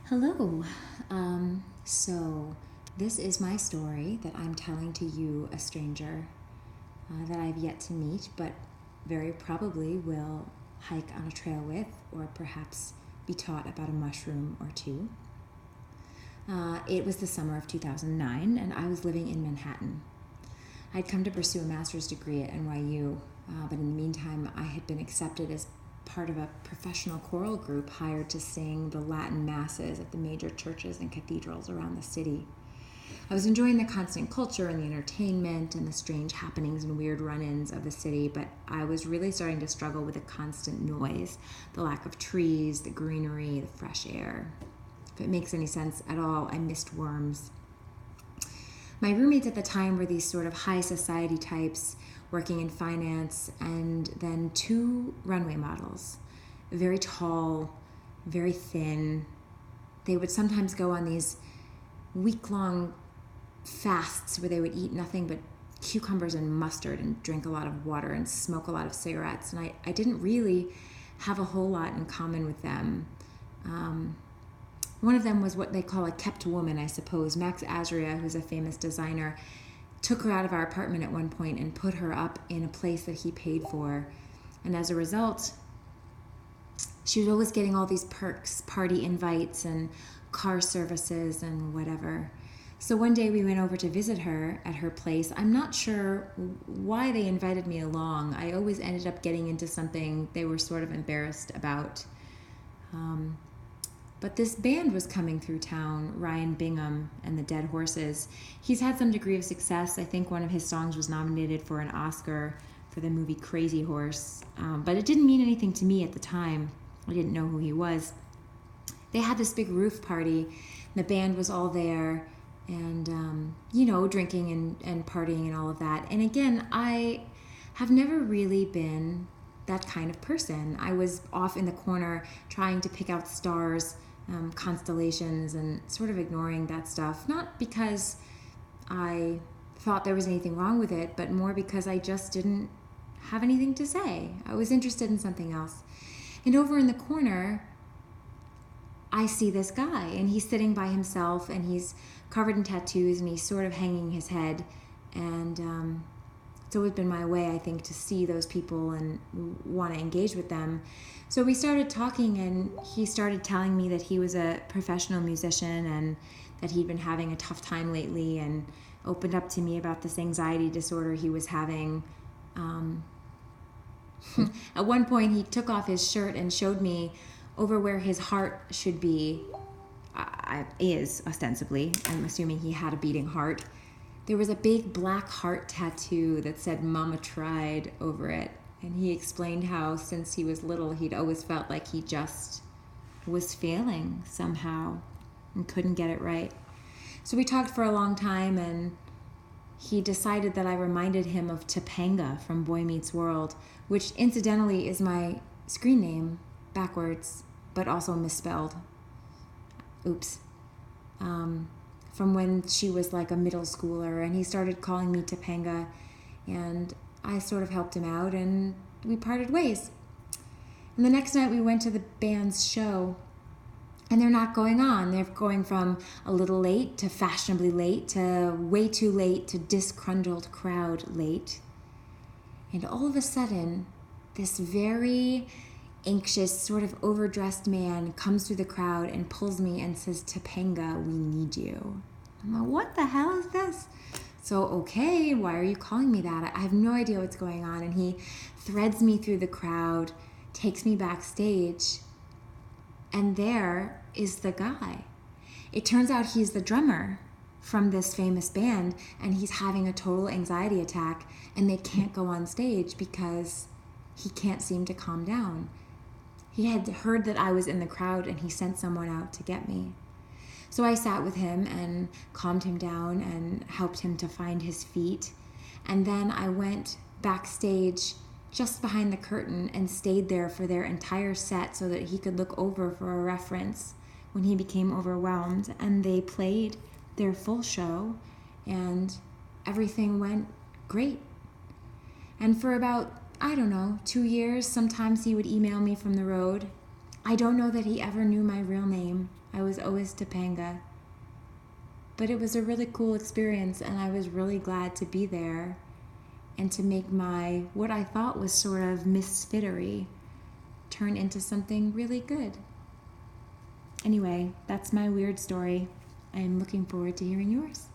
Hello. So, this is my story that I'm telling to you, a stranger that I've yet to meet, but very probably will hike on a trail with, or perhaps be taught about a mushroom or two. It was the summer of 2009, and I was living in Manhattan. I'd come to pursue a master's degree at NYU, but in the meantime, I had been accepted as part of a professional choral group hired to sing the Latin masses at the major churches and cathedrals around the city. I was enjoying the constant culture and the entertainment and the strange happenings and weird run-ins of the city, but I was really starting to struggle with the constant noise, the lack of trees, the greenery, the fresh air. If it makes any sense at all, I missed worms. My roommates at the time were these sort of high society types working in finance, and then two runway models, very tall, very thin. They would sometimes go on these week-long fasts where they would eat nothing but cucumbers and mustard and drink a lot of water and smoke a lot of cigarettes. And I didn't really have a whole lot in common with them. One of them was what they call a kept woman, I suppose. Max Azria, who's a famous designer, took her out of our apartment at one point and put her up in a place that he paid for. And as a result, she was always getting all these perks, party invites and car services and whatever. So one day we went over to visit her at her place. I'm not sure why they invited me along. I always ended up getting into something they were sort of embarrassed about. But this band was coming through town, Ryan Bingham and the Dead Horses. He's had some degree of success. I think one of his songs was nominated for an Oscar for the movie Crazy Horse. But it didn't mean anything to me at the time. I didn't know who he was. They had this big roof party. The band was all there and, drinking and partying and all of that. And again, I have never really been that kind of person. I was off in the corner trying to pick out stars, constellations, and sort of ignoring that stuff. Not because I thought there was anything wrong with it, but more because I just didn't have anything to say. I was interested in something else. And over in the corner, I see this guy, and he's sitting by himself, and he's covered in tattoos, and he's sort of hanging his head. And it's always been my way, I think, to see those people and want to engage with them. So we started talking, and he started telling me that he was a professional musician and that he'd been having a tough time lately, and opened up to me about this anxiety disorder he was having. At one point, he took off his shirt and showed me over where his heart should be, is ostensibly. I'm assuming he had a beating heart. There was a big black heart tattoo that said "Mama Tried" over it. And he explained how since he was little, he'd always felt like he just was failing somehow and couldn't get it right. So we talked for a long time, and he decided that I reminded him of Topanga from Boy Meets World, which incidentally is my screen name backwards, but also misspelled. Oops. From when she was like a middle schooler, and he started calling me Topanga, and I sort of helped him out, and we parted ways. And the next night we went to the band's show, and they're not going on. They're going from a little late to fashionably late to way too late to disgruntled crowd late. And all of a sudden, this very anxious, sort of overdressed man comes through the crowd and pulls me and says, "Topanga, we need you." I'm like, what the hell is this? So, okay, why are you calling me that? I have no idea what's going on. And he threads me through the crowd, takes me backstage, and there is the guy. It turns out he's the drummer from this famous band, and he's having a total anxiety attack, and they can't go on stage because he can't seem to calm down. He had heard that I was in the crowd, and he sent someone out to get me. So I sat with him and calmed him down and helped him to find his feet. And then I went backstage just behind the curtain and stayed there for their entire set so that he could look over for a reference when he became overwhelmed. And they played their full show, and everything went great. And for about, 2 years, sometimes he would email me from the road. I don't know that he ever knew my real name. time. I was always Topanga. But it was a really cool experience, and I was really glad to be there and to make my, what I thought was sort of misfittery, turn into something really good. Anyway, that's my weird story. I'm looking forward to hearing yours.